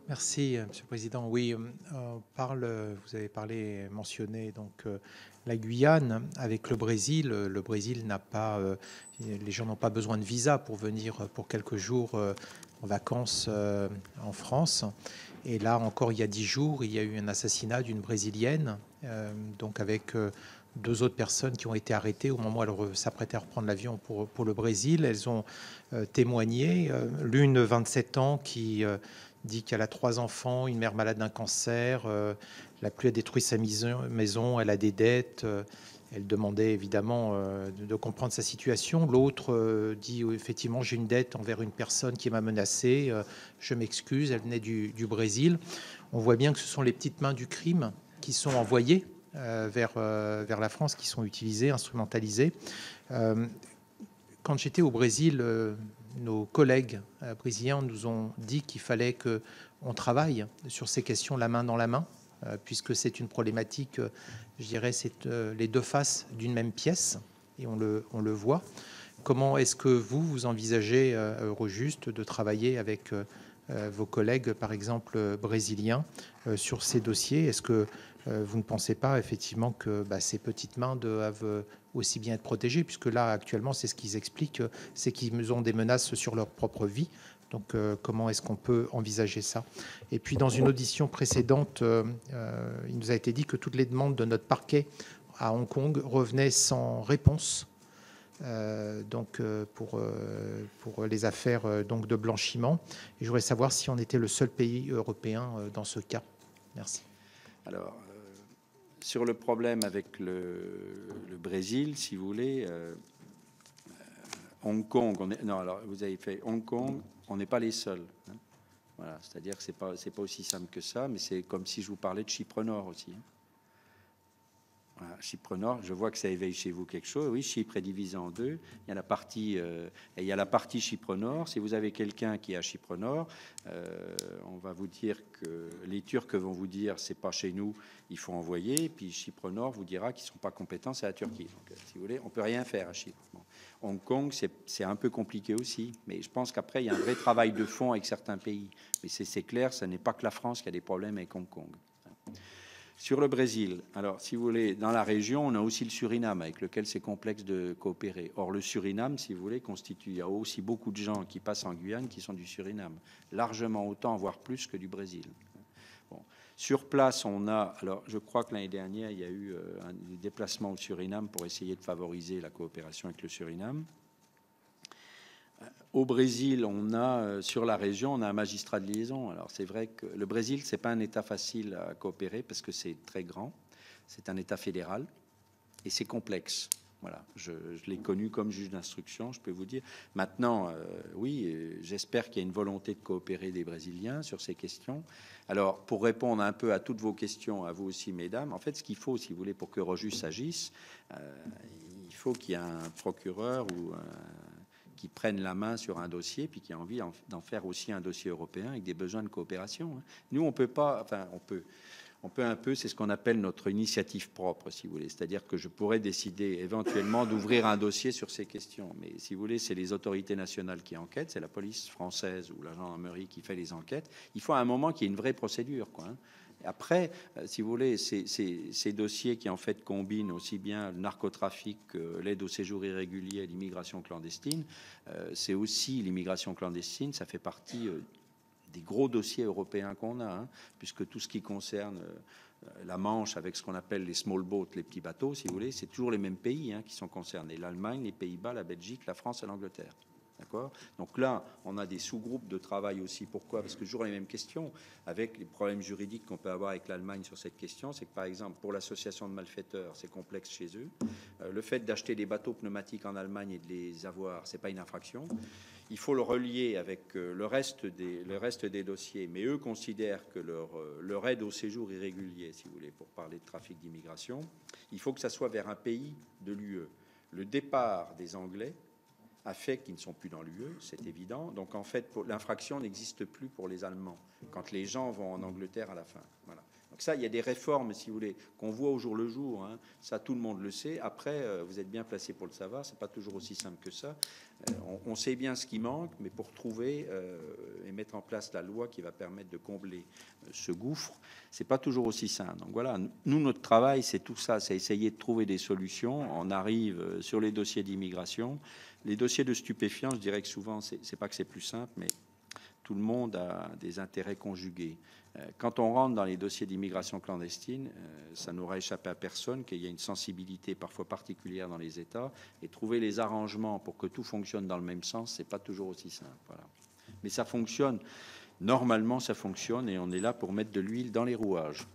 Merci, Monsieur le Président. Oui, vous avez mentionné donc la Guyane avec le Brésil. Le Brésil n'a pas, les gens n'ont pas besoin de visa pour venir pour quelques jours en vacances en France. Et là encore, il y a 10 jours, il y a eu un assassinat d'une Brésilienne, donc avec deux autres personnes qui ont été arrêtées au moment où elles s'apprêtaient à reprendre l'avion pour le Brésil. Elles ont témoigné. L'une, 27 ans, qui dit qu'elle a 3 enfants, une mère malade d'un cancer, la pluie a détruit sa maison, elle a des dettes. Elle demandait évidemment de comprendre sa situation. L'autre dit effectivement j'ai une dette envers une personne qui m'a menacé, je m'excuse. Elle venait du Brésil. On voit bien que ce sont les petites mains du crime qui sont envoyées vers la France, qui sont utilisées, instrumentalisées. Quand j'étais au Brésil, nos collègues brésiliens nous ont dit qu'il fallait qu'on travaille sur ces questions la main dans la main, puisque c'est une problématique, je dirais, c'est les deux faces d'une même pièce, et on le voit. Comment est-ce que vous envisagez, Eurojust, de travailler avec vos collègues, par exemple, brésiliens, sur ces dossiers? Est-ce que vous ne pensez pas effectivement que ces petites mains doivent aussi bien être protégées, puisque là, actuellement, c'est ce qu'ils expliquent, c'est qu'ils ont des menaces sur leur propre vie. Donc, comment est-ce qu'on peut envisager ça? Et puis, dans une audition précédente, il nous a été dit que toutes les demandes de notre parquet à Hong Kong revenaient sans réponse. Pour les affaires donc de blanchiment. Et je voudrais savoir si on était le seul pays européen dans ce cas. Merci. Alors, sur le problème avec le Brésil, si vous voulez, Hong Kong, non, alors vous avez fait Hong Kong, on n'est pas les seuls. Hein. Voilà, c'est-à-dire que c'est pas aussi simple que ça, mais c'est comme si je vous parlais de Chypre Nord aussi. Hein. Voilà, Chypre Nord, je vois que ça éveille chez vous quelque chose. Oui, Chypre est divisé en deux. Il y a la partie, il y a la partie Chypre Nord. Si vous avez quelqu'un qui est à Chypre Nord, on va vous dire que les Turcs vont vous dire c'est pas chez nous, il faut envoyer. Et puis Chypre Nord vous dira qu'ils sont pas compétents, c'est la Turquie. Donc, si vous voulez, on peut rien faire à Chypre. Bon. Hong Kong, c'est un peu compliqué aussi, mais je pense qu'après il y a un vrai travail de fond avec certains pays. Mais c'est clair, ce n'est pas que la France qui a des problèmes avec Hong Kong. Sur le Brésil, alors si vous voulez, dans la région, on a aussi le Suriname avec lequel c'est complexe de coopérer. Or, le Suriname, si vous voulez, constitue, il y a aussi beaucoup de gens qui passent en Guyane qui sont du Suriname, largement autant, voire plus que du Brésil. Bon. Sur place, on a, alors je crois que l'année dernière, il y a eu un déplacement au Suriname pour essayer de favoriser la coopération avec le Suriname. Au Brésil, on a sur la région, on a un magistrat de liaison. Alors c'est vrai que le Brésil, c'est pas un État facile à coopérer parce que c'est très grand. C'est un État fédéral et c'est complexe. Voilà, je l'ai connu comme juge d'instruction, je peux vous dire. Maintenant, oui, j'espère qu'il y a une volonté de coopérer des Brésiliens sur ces questions. Alors, pour répondre un peu à toutes vos questions, à vous aussi, mesdames, en fait, ce qu'il faut, si vous voulez, pour que Eurojust agisse, il faut qu'il y ait un procureur ou qui prennent la main sur un dossier, puis qui a envie d'en faire aussi un dossier européen avec des besoins de coopération. Nous, on peut pas, enfin, on peut un peu, c'est ce qu'on appelle notre initiative propre, si vous voulez. C'est-à-dire que je pourrais décider éventuellement d'ouvrir un dossier sur ces questions. Mais si vous voulez, c'est les autorités nationales qui enquêtent, c'est la police française ou la gendarmerie qui fait les enquêtes. Il faut à un moment qu'il y ait une vraie procédure, quoi. Après, si vous voulez, ces dossiers qui en fait combinent aussi bien le narcotrafic, l'aide au séjour irrégulier et l'immigration clandestine, c'est aussi l'immigration clandestine, ça fait partie des gros dossiers européens qu'on a, hein, puisque tout ce qui concerne la Manche avec ce qu'on appelle les small boats, les petits bateaux, si vous voulez, c'est toujours les mêmes pays hein, qui sont concernés, l'Allemagne, les Pays-Bas, la Belgique, la France et l'Angleterre. D'accord. Donc là, on a des sous-groupes de travail aussi. Pourquoi? Parce que toujours les mêmes questions, avec les problèmes juridiques qu'on peut avoir avec l'Allemagne sur cette question, c'est que par exemple, pour l'association de malfaiteurs, c'est complexe chez eux. Le fait d'acheter des bateaux pneumatiques en Allemagne et de les avoir, c'est pas une infraction. Il faut le relier avec le reste des dossiers, mais eux considèrent que leur aide au séjour irrégulier, si vous voulez, pour parler de trafic d'immigration, il faut que ça soit vers un pays de l'UE. Le départ des Anglais a fait qu'ils ne sont plus dans l'UE, c'est évident. Donc en fait, l'infraction n'existe plus pour les Allemands quand les gens vont en Angleterre à la fin. Voilà. Donc ça, il y a des réformes, si vous voulez, qu'on voit au jour le jour. Hein. Ça, tout le monde le sait. Après, vous êtes bien placé pour le savoir. C'est pas toujours aussi simple que ça. On sait bien ce qui manque, mais pour trouver et mettre en place la loi qui va permettre de combler ce gouffre, c'est pas toujours aussi simple. Donc voilà, nous, notre travail, c'est tout ça, c'est essayer de trouver des solutions. On arrive sur les dossiers d'immigration. Les dossiers de stupéfiants, je dirais que souvent, c'est pas que c'est plus simple, mais tout le monde a des intérêts conjugués. Quand on rentre dans les dossiers d'immigration clandestine, ça n'aura échappé à personne qu'il y a une sensibilité parfois particulière dans les États, et trouver les arrangements pour que tout fonctionne dans le même sens, c'est pas toujours aussi simple. Voilà. Mais ça fonctionne. Normalement, ça fonctionne, et on est là pour mettre de l'huile dans les rouages.